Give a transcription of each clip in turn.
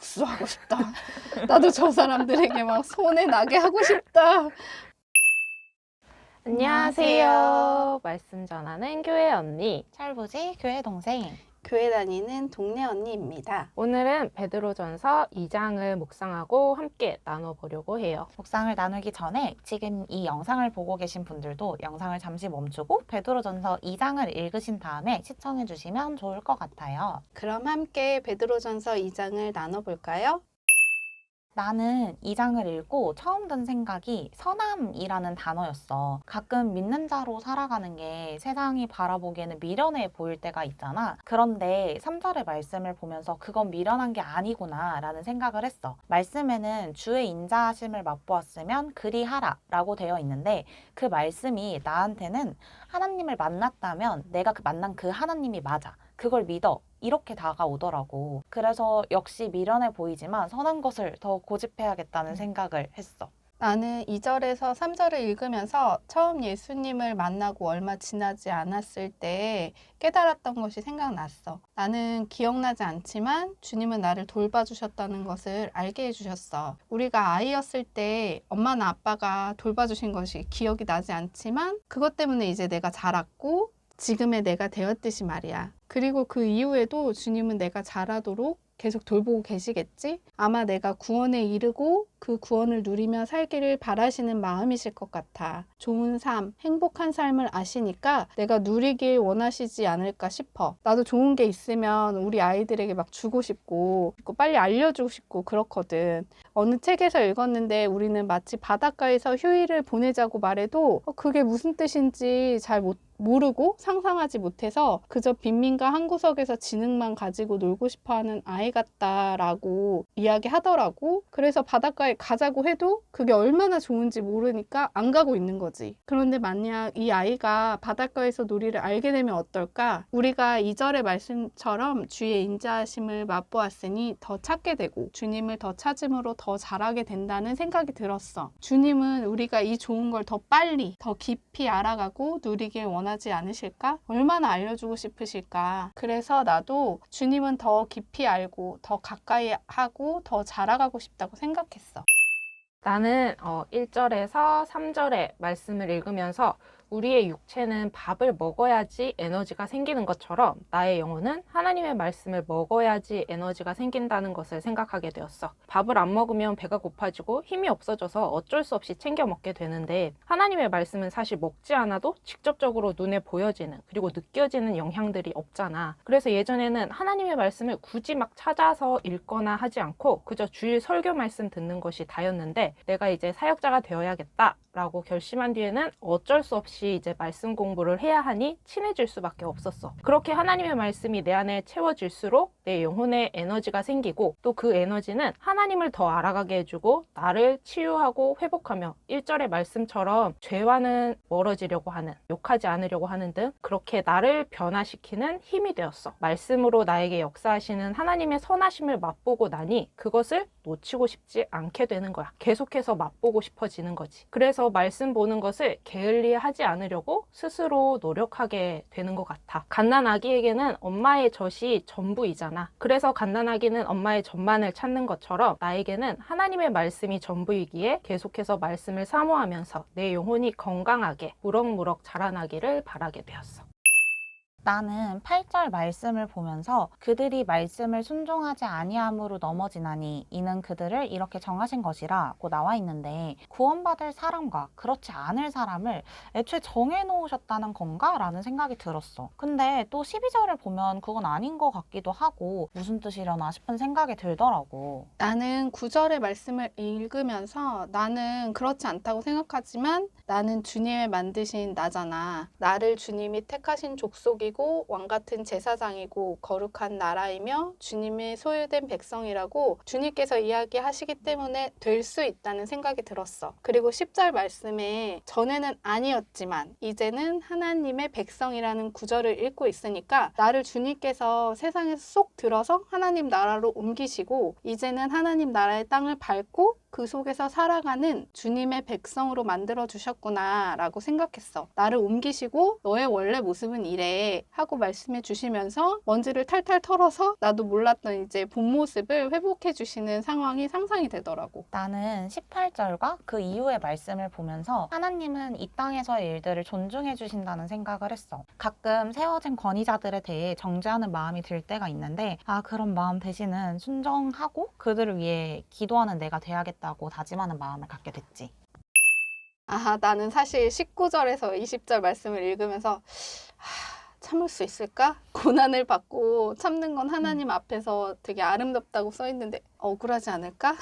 복수하고 싶다. 나도 저 사람들에게 막 손에 나게 하고 싶다. 안녕하세요. 말씀 전하는 교회 언니. 철부지 교회 동생. 교회 다니는 동네 언니입니다. 오늘은 베드로전서 2장을 묵상하고 함께 나눠보려고 해요. 묵상을 나누기 전에 지금 이 영상을 보고 계신 분들도 영상을 잠시 멈추고 베드로전서 2장을 읽으신 다음에 시청해 주시면 좋을 것 같아요. 그럼 함께 베드로전서 2장을 나눠볼까요? 나는 이 장을 읽고 처음 든 생각이 선함이라는 단어였어. 가끔 믿는 자로 살아가는 게 세상이 바라보기에는 미련해 보일 때가 있잖아. 그런데 3절의 말씀을 보면서 그건 미련한 게 아니구나 라는 생각을 했어. 말씀에는 주의 인자하심을 맛보았으면 그리하라 라고 되어 있는데 그 말씀이 나한테는 하나님을 만났다면 내가 만난 그 하나님이 맞아. 그걸 믿어. 이렇게 다가오더라고. 그래서 역시 미련해 보이지만 선한 것을 더 고집해야겠다는 생각을 했어. 나는 2절에서 3절을 읽으면서 처음 예수님을 만나고 얼마 지나지 않았을 때 깨달았던 것이 생각났어. 나는 기억나지 않지만 주님은 나를 돌봐주셨다는 것을 알게 해주셨어. 우리가 아이였을 때 엄마나 아빠가 돌봐주신 것이 기억이 나지 않지만 그것 때문에 이제 내가 자랐고 지금의 내가 되었듯이 말이야. 그리고 그 이후에도 주님은 내가 자라도록 계속 돌보고 계시겠지? 아마 내가 구원에 이르고 그 구원을 누리며 살기를 바라시는 마음이실 것 같아. 좋은 삶, 행복한 삶을 아시니까 내가 누리길 원하시지 않을까 싶어. 나도 좋은 게 있으면 우리 아이들에게 막 주고 싶고 빨리 알려주고 싶고 그렇거든. 어느 책에서 읽었는데 우리는 마치 바닷가에서 휴일을 보내자고 말해도 그게 무슨 뜻인지 잘 모르고 상상하지 못해서 그저 빈민가 한 구석에서 지능만 가지고 놀고 싶어하는 아이 같다라고 이야기하더라고. 그래서 바닷가에 가자고 해도 그게 얼마나 좋은지 모르니까 안 가고 있는 거지. 그런데 만약 이 아이가 바닷가에서 놀이를 알게 되면 어떨까? 우리가 2절의 말씀처럼 주의 인자하심을 맛보았으니 더 찾게 되고 주님을 더 찾음으로 더 잘하게 된다는 생각이 들었어. 주님은 우리가 이 좋은 걸 더 빨리 더 깊이 알아가고 누리길 원하지 않으실까? 얼마나 알려주고 싶으실까? 그래서 나도 주님은 더 깊이 알고 더 가까이 하고 더 자라가고 싶다고 생각했어. 나는 1절에서 3절의 말씀을 읽으면서 우리의 육체는 밥을 먹어야지 에너지가 생기는 것처럼 나의 영혼은 하나님의 말씀을 먹어야지 에너지가 생긴다는 것을 생각하게 되었어. 밥을 안 먹으면 배가 고파지고 힘이 없어져서 어쩔 수 없이 챙겨 먹게 되는데 하나님의 말씀은 사실 먹지 않아도 직접적으로 눈에 보여지는 그리고 느껴지는 영향들이 없잖아. 그래서 예전에는 하나님의 말씀을 굳이 막 찾아서 읽거나 하지 않고 그저 주일 설교 말씀 듣는 것이 다였는데 내가 이제 사역자가 되어야겠다 라고 결심한 뒤에는 어쩔 수 없이 이제 말씀 공부를 해야 하니 친해질 수밖에 없었어. 그렇게 하나님의 말씀이 내 안에 채워질수록 내 영혼에 에너지가 생기고 또 그 에너지는 하나님을 더 알아가게 해주고 나를 치유하고 회복하며 1절의 말씀처럼 죄와는 멀어지려고 하는, 욕하지 않으려고 하는 등 그렇게 나를 변화시키는 힘이 되었어. 말씀으로 나에게 역사하시는 하나님의 선하심을 맛보고 나니 그것을 놓치고 싶지 않게 되는 거야. 계속해서 맛보고 싶어지는 거지. 그래서 말씀 보는 것을 게을리하지 않으려고 스스로 노력하게 되는 것 같아. 갓난아기에게는 엄마의 젖이 전부이잖아. 그래서 갓난아기는 엄마의 젖만을 찾는 것처럼 나에게는 하나님의 말씀이 전부이기에 계속해서 말씀을 사모하면서 내 영혼이 건강하게 무럭무럭 자라나기를 바라게 되었어. 나는 8절 말씀을 보면서 그들이 말씀을 순종하지 아니함으로 넘어지나니 이는 그들을 이렇게 정하신 것이라고 나와 있는데 구원받을 사람과 그렇지 않을 사람을 애초에 정해놓으셨다는 건가? 라는 생각이 들었어. 근데 또 12절을 보면 그건 아닌 것 같기도 하고 무슨 뜻이려나 싶은 생각이 들더라고. 나는 9절의 말씀을 읽으면서 나는 그렇지 않다고 생각하지만 나는 주님의 만드신 나잖아. 나를 주님이 택하신 족속이고 왕같은 제사장이고 거룩한 나라이며 주님의 소유된 백성이라고 주님께서 이야기하시기 때문에 될 수 있다는 생각이 들었어. 그리고 10절 말씀에 전에는 아니었지만 이제는 하나님의 백성이라는 구절을 읽고 있으니까 나를 주님께서 세상에서 쏙 들어서 하나님 나라로 옮기시고 이제는 하나님 나라의 땅을 밟고 그 속에서 살아가는 주님의 백성으로 만들어 주셨구나 라고 생각했어. 나를 옮기시고 너의 원래 모습은 이래 하고 말씀해 주시면서 먼지를 탈탈 털어서 나도 몰랐던 이제 본 모습을 회복해 주시는 상황이 상상이 되더라고. 나는 18절과 그 이후의 말씀을 보면서 하나님은 이 땅에서의 일들을 존중해 주신다는 생각을 했어. 가끔 세워진 권위자들에 대해 정죄하는 마음이 들 때가 있는데 그런 마음 대신은 순종하고 그들을 위해 기도하는 내가 돼야겠다고 다짐하는 마음을 갖게 됐지. 나는 사실 19절에서 20절 말씀을 읽으면서 참을 수 있을까? 고난을 받고 참는 건 하나님 앞에서 되게 아름답다고 써 있는데 억울하지 않을까?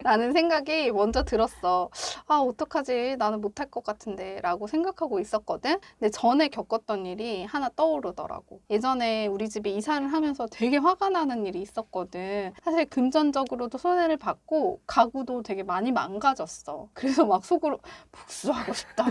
라는 생각이 먼저 들었어. 어떡하지? 나는 못할 것 같은데 라고 생각하고 있었거든. 근데 전에 겪었던 일이 하나 떠오르더라고. 예전에 우리 집에 이사를 하면서 되게 화가 나는 일이 있었거든. 사실 금전적으로도 손해를 받고 가구도 되게 많이 망가졌어. 그래서 막 속으로 복수하고 싶다.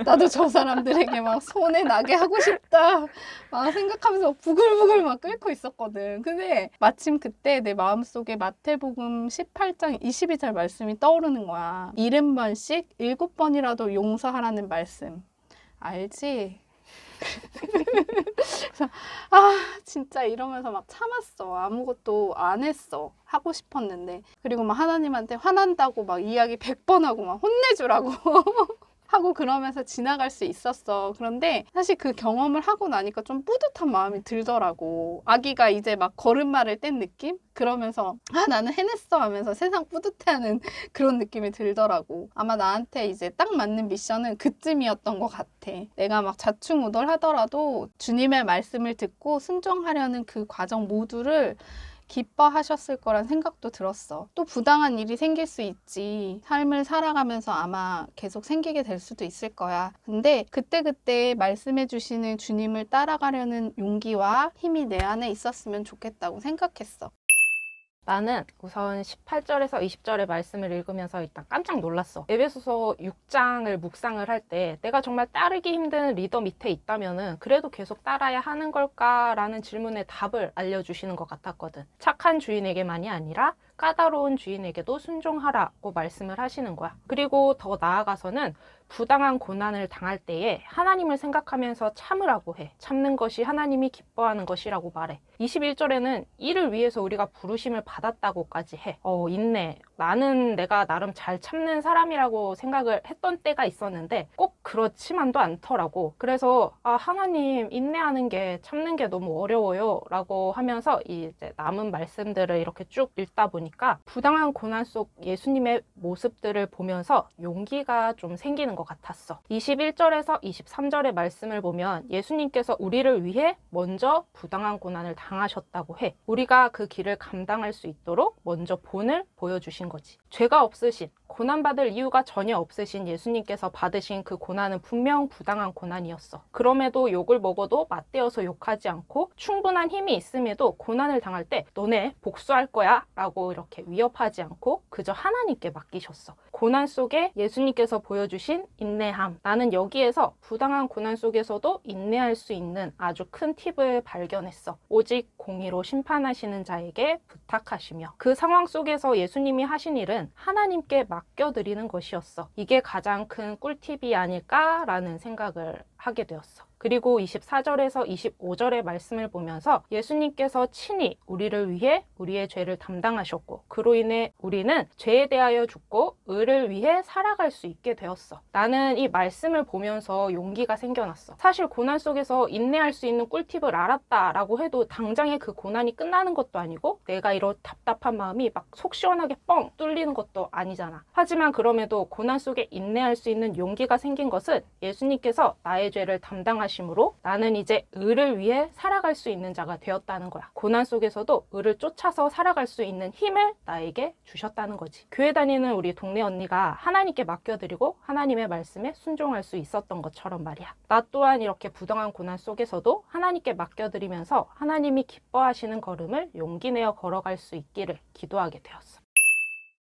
나도 저 사람들에게 막 손해 나게 하고 싶다. 막 생각하면서 부글부글 막 끓고 있었거든. 근데 마침 그때 내 마음속에 마태복음 18장 22절 말씀이 떠오르는 거야. 70번씩 7번이라도 용서하라는 말씀. 알지? 그래서 진짜 이러면서 막 참았어. 아무것도 안 했어. 하고 싶었는데. 그리고 막 하나님한테 화난다고 막 이야기 100번 하고 막 혼내주라고 하고 그러면서 지나갈 수 있었어. 그런데 사실 그 경험을 하고 나니까 좀 뿌듯한 마음이 들더라고. 아기가 이제 막 걸음마를 뗀 느낌? 그러면서 나는 해냈어 하면서 세상 뿌듯해하는 그런 느낌이 들더라고. 아마 나한테 이제 딱 맞는 미션은 그쯤이었던 것 같아. 내가 막 좌충우돌하더라도 주님의 말씀을 듣고 순종하려는 그 과정 모두를 기뻐하셨을 거란 생각도 들었어. 또 부당한 일이 생길 수 있지. 삶을 살아가면서 아마 계속 생기게 될 수도 있을 거야. 근데 그때그때 말씀해 주시는 주님을 따라가려는 용기와 힘이 내 안에 있었으면 좋겠다고 생각했어. 나는 우선 18절에서 20절의 말씀을 읽으면서 일단 깜짝 놀랐어. 에베소서 6장을 묵상을 할 때 내가 정말 따르기 힘든 리더 밑에 있다면은 그래도 계속 따라야 하는 걸까라는 질문에 답을 알려주시는 것 같았거든. 착한 주인에게만이 아니라 까다로운 주인에게도 순종하라고 말씀을 하시는 거야. 그리고 더 나아가서는 부당한 고난을 당할 때에 하나님을 생각하면서 참으라고 해. 참는 것이 하나님이 기뻐하는 것이라고 말해. 21절에는 이를 위해서 우리가 부르심을 받았다고까지 해. 인내. 나는 내가 나름 잘 참는 사람이라고 생각을 했던 때가 있었는데 꼭 그렇지만도 않더라고. 그래서 하나님 인내하는 게 참는 게 너무 어려워요 라고 하면서 이제 남은 말씀들을 이렇게 쭉 읽다 보니까 부당한 고난 속 예수님의 모습들을 보면서 용기가 좀 생기는 것 같았어. 21절에서 23절의 말씀을 보면 예수님께서 우리를 위해 먼저 부당한 고난을 당하셨다고 해. 우리가 그 길을 감당할 수 있도록 먼저 본을 보여주신 거지. 죄가 없으신, 고난받을 이유가 전혀 없으신 예수님께서 받으신 그 고난은 분명 부당한 고난이었어. 그럼에도 욕을 먹어도 맞대어서 욕하지 않고 충분한 힘이 있음에도 고난을 당할 때 너네 복수할 거야 라고 이렇게 위협하지 않고 그저 하나님께 맡기셨어. 고난 속에 예수님께서 보여주신 인내함. 나는 여기에서 부당한 고난 속에서도 인내할 수 있는 아주 큰 팁을 발견했어. 오직 공의로 심판하시는 자에게 부탁하시며 그 상황 속에서 예수님이 하신 일은 하나님께 맡겨드리는 것이었어. 이게 가장 큰 꿀팁이 아닐까라는 생각을 하게 되었어. 그리고 24절에서 25절의 말씀을 보면서 예수님께서 친히 우리를 위해 우리의 죄를 담당하셨고 그로 인해 우리는 죄에 대하여 죽고 의를 위해 살아갈 수 있게 되었어. 나는 이 말씀을 보면서 용기가 생겨났어. 사실 고난 속에서 인내할 수 있는 꿀팁을 알았다라고 해도 당장에 그 고난이 끝나는 것도 아니고 내가 이런 답답한 마음이 막 속 시원하게 뻥 뚫리는 것도 아니잖아. 하지만 그럼에도 고난 속에 인내할 수 있는 용기가 생긴 것은 예수님께서 나의 죄를 담당하심으로 나는 이제 의를 위해 살아갈 수 있는 자가 되었다는 거야. 고난 속에서도 의를 쫓아서 살아갈 수 있는 힘을 나에게 주셨다는 거지. 교회 다니는 우리 동네 언니가 하나님께 맡겨드리고 하나님의 말씀에 순종할 수 있었던 것처럼 말이야. 나 또한 이렇게 부당한 고난 속에서도 하나님께 맡겨드리면서 하나님이 기뻐하시는 걸음을 용기 내어 걸어갈 수 있기를 기도하게 되었어.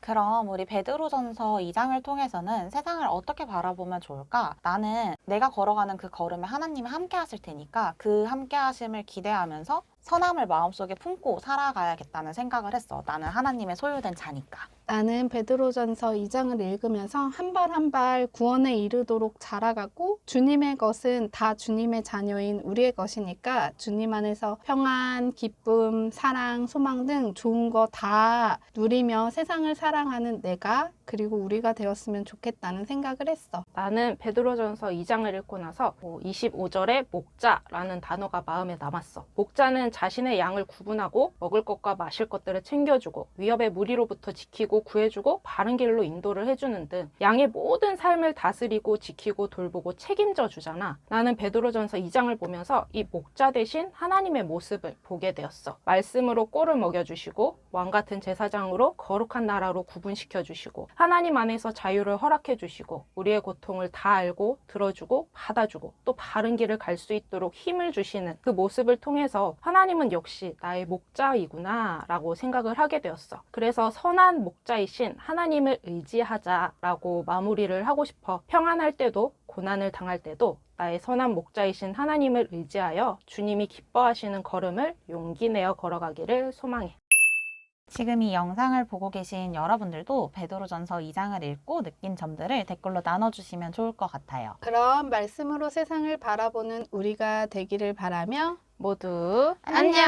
그럼 우리 베드로전서 2장을 통해서는 세상을 어떻게 바라보면 좋을까? 나는 내가 걸어가는 그 걸음에 하나님이 함께 하실 테니까 그 함께 하심을 기대하면서 선함을 마음속에 품고 살아가야겠다는 생각을 했어. 나는 하나님의 소유된 자니까. 나는 베드로전서 2장을 읽으면서 한 발 한 발 구원에 이르도록 자라가고 주님의 것은 다 주님의 자녀인 우리의 것이니까 주님 안에서 평안, 기쁨, 사랑, 소망 등 좋은 거 다 누리며 세상을 사랑하는 내가 그리고 우리가 되었으면 좋겠다는 생각을 했어. 나는 베드로전서 2장을 읽고 나서 25절에 목자라는 단어가 마음에 남았어. 목자는 자신의 양을 구분하고 먹을 것과 마실 것들을 챙겨주고 위협의 무리로부터 지키고 구해주고 바른 길로 인도를 해주는 등 양의 모든 삶을 다스리고 지키고 돌보고 책임져 주잖아. 나는 베드로전서 2장을 보면서 이 목자 대신 하나님의 모습을 보게 되었어. 말씀으로 꼴을 먹여주시고 왕 같은 제사장으로 거룩한 나라로 구분시켜 주시고 하나님 안에서 자유를 허락해 주시고 우리의 고통을 다 알고 들어주고 받아주고 또 바른 길을 갈 수 있도록 힘을 주시는 그 모습을 통해서 하나님은 역시 나의 목자이구나 라고 생각을 하게 되었어. 그래서 선한 목자이신 하나님을 의지하자라고 마무리를 하고 싶어. 평안할 때도 고난을 당할 때도 나의 선한 목자이신 하나님을 의지하여 주님이 기뻐하시는 걸음을 용기 내어 걸어가기를 소망해. 지금 이 영상을 보고 계신 여러분들도 베드로전서 2장을 읽고 느낀 점들을 댓글로 나눠주시면 좋을 것 같아요. 그럼 말씀으로 세상을 바라보는 우리가 되기를 바라며 모두 안녕!